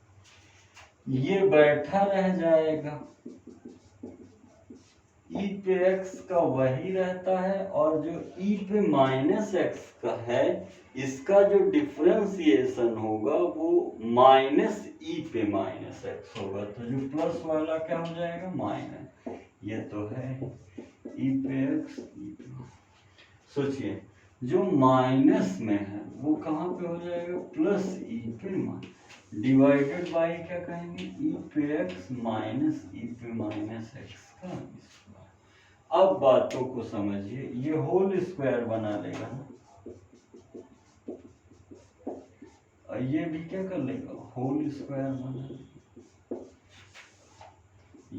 ये बैठा रह जाएगा। ई पे एक्स का वही रहता है, और जो ई पे माइनस एक्स का है, इसका जो डिफरेंशिएशन होगा वो माइनस ई पे माइनस एक्स होगा, तो जो प्लस वाला क्या हो जाएगा? माइनस। ये तो है ई पे एक्स, ई पे। सोचिए, जो माइनस में है वो कहाँ पे हो जाएगा? प्लस ई पे माइनस, डिवाइडेड बाई क्या कहेंगे? ई पे एक्स माइनस ई पे माइनस एक्स का स्क्वायर। अब बातों को समझिए, ये होल स्क्वायर बना लेगा ना, और ये भी क्या कर लेगा? होल स्क्वायर बना लेगा,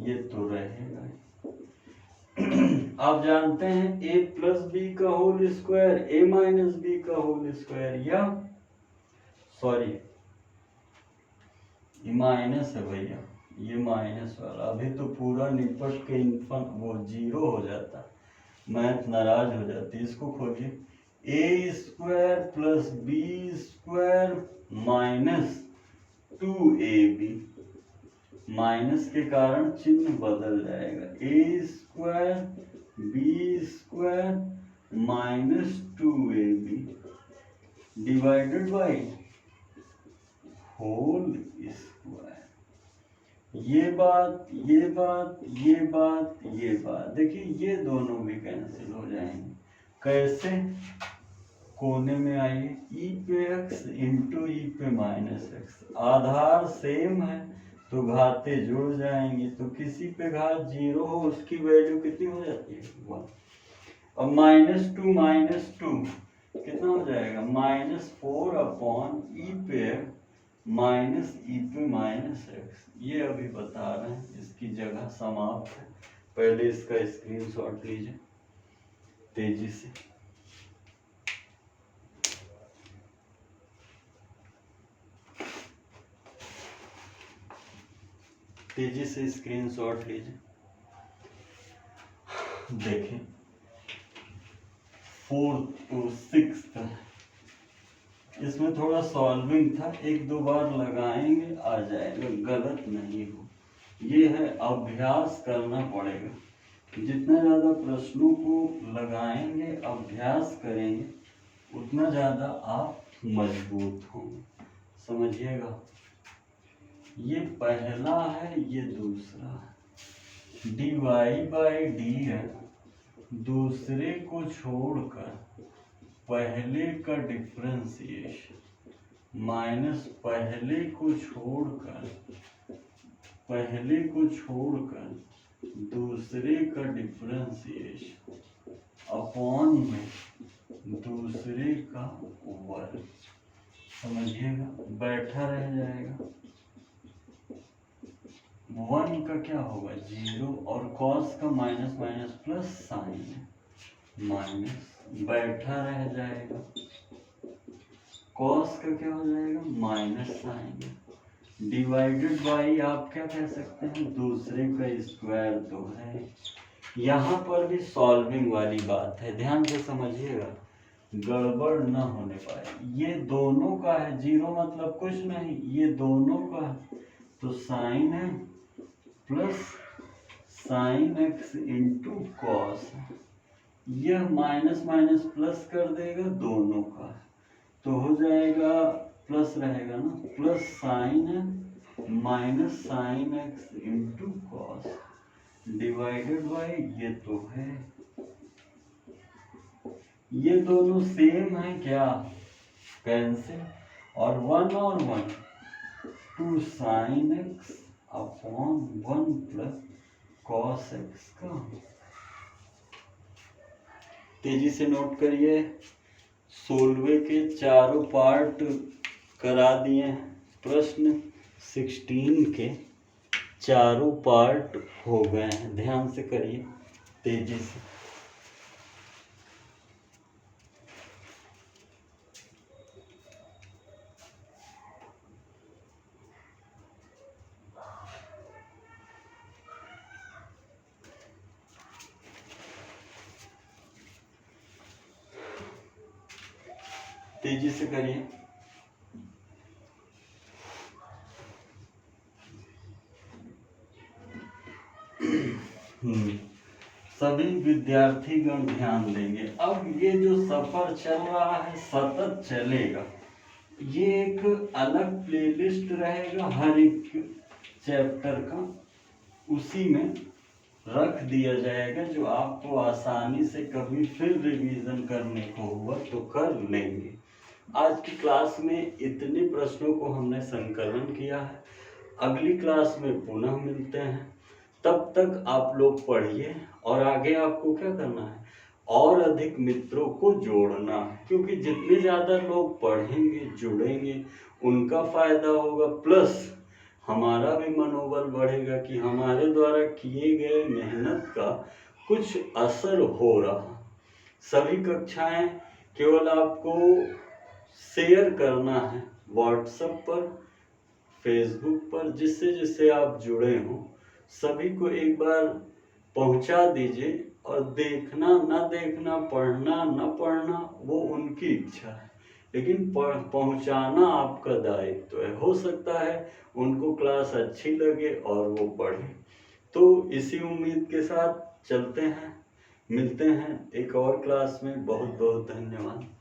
ये तो रहेगा। आप जानते हैं a प्लस बी का whole square, a minus b का होल स्क्वायर, या सॉरी ये माइनस है भैया, ये माइनस वाला अभी तो पूरा निपट के वो 0 हो जाता, मैथ नाराज हो जाती। इसको खोलिए, a square plus b square minus 2ab, minus के कारण चिन्ह बदल जाएगा, a square b square minus 2ab divided by whole square. ये बात, ये बात, ये बात, ये बात, देखिए ये दोनों भी कैंसिल हो जाएंगे। कैसे? कोने में आइए, ई पे एक्स इंटू ई पे माइनस एक्स, आधार सेम है तो घाते जुड़ जाएंगे, तो किसी पे घात 0 हो उसकी वैल्यू कितनी हो जाती है? 1। अब -2 कितना हो जाएगा? -4 अपॉन ई पे माइनस ई पे माइनस एक्स। ये अभी बता रहे हैं, इसकी जगह समाप्त है। पहले इसका स्क्रीनशॉट लीजिए तेजी से। तेजी से स्क्रीनशॉट लीजिए। देखें 4th to 6th, इसमें थोड़ा सॉल्विंग था, 1-2 बार लगाएंगे आ जाएगा, गलत नहीं हो। ये है अभ्यास करना पड़ेगा, जितना ज़्यादा प्रश्नों को लगाएंगे अभ्यास करेंगे उतना ज़्यादा आप मजबूत होंगे, समझिएगा। ये पहला है, ये दूसरा है। dy/dy है, दूसरे को छोड़कर पहले का डिफरेंशिएशन माइनस पहले को छोड़कर दूसरे का डिफरेंशिएशन अपॉन में दूसरे का वर्ग, समझिएगा, बैठा रह जाएगा। 1 का क्या होगा? 0, और cos का minus minus plus sign minus, बैठा रह जाएगा। cos का क्या हो जाएगा? माइनस साइन, डिवाइडेड बाई आप क्या कह सकते हैं? दूसरे का स्क्वायर तो है। यहाँ पर भी सॉल्विंग वाली बात है, ध्यान से समझिएगा, गड़बड़ न होने पाए। ये दोनों का है, 0 मतलब कुछ नहीं, ये दोनों का है तो साइन है plus sine x into cos, यह माइनस माइनस प्लस कर देगा दोनों का, तो हो जाएगा प्लस रहेगा ना, प्लस साइन है minus sine x into cos divided by, ये तो है, ये दोनों सेम है क्या? कैंसिल, और 1 2 sine x upon 1 plus cos x का। तेजी से नोट करिए, 16वें के चारों पार्ट करा दिए, प्रश्न 16 के चारों पार्ट हो गए हैं, ध्यान से करिए तेजी से। तेजी से करिए। सभी विद्यार्थीगण ध्यान देंगे। अब ये जो सफर चल रहा है सतत चलेगा, ये एक अलग प्लेलिस्ट रहेगा हर एक चैप्टर का, उसी में रख दिया जाएगा, जो आपको आसानी से कभी फिर रिवीजन करने को हुआ तो कर लेंगे। आज की क्लास में इतने प्रश्नों को हमने संकलन किया है, अगली क्लास में पुनः मिलते हैं। तब तक आप लोग पढ़िए, और आगे आपको क्या करना है? और अधिक मित्रों को जोड़ना है, क्योंकि जितने ज़्यादा लोग पढ़ेंगे जुड़ेंगे उनका फायदा होगा, प्लस हमारा भी मनोबल बढ़ेगा कि हमारे द्वारा किए गए मेहनत का कुछ असर हो रहा। सभी कक्षाएं केवल आपको शेयर करना है व्हाट्सएप पर, फेसबुक पर, जिससे जिससे आप जुड़े हों सभी को एक बार पहुंचा दीजिए। और देखना ना देखना, पढ़ना ना पढ़ना, वो उनकी इच्छा है, लेकिन पहुंचाना आपका दायित्व है। हो सकता है उनको क्लास अच्छी लगे और वो पढ़ें। तो इसी उम्मीद के साथ चलते हैं, मिलते हैं एक और क्लास में। बहुत बहुत धन्यवाद।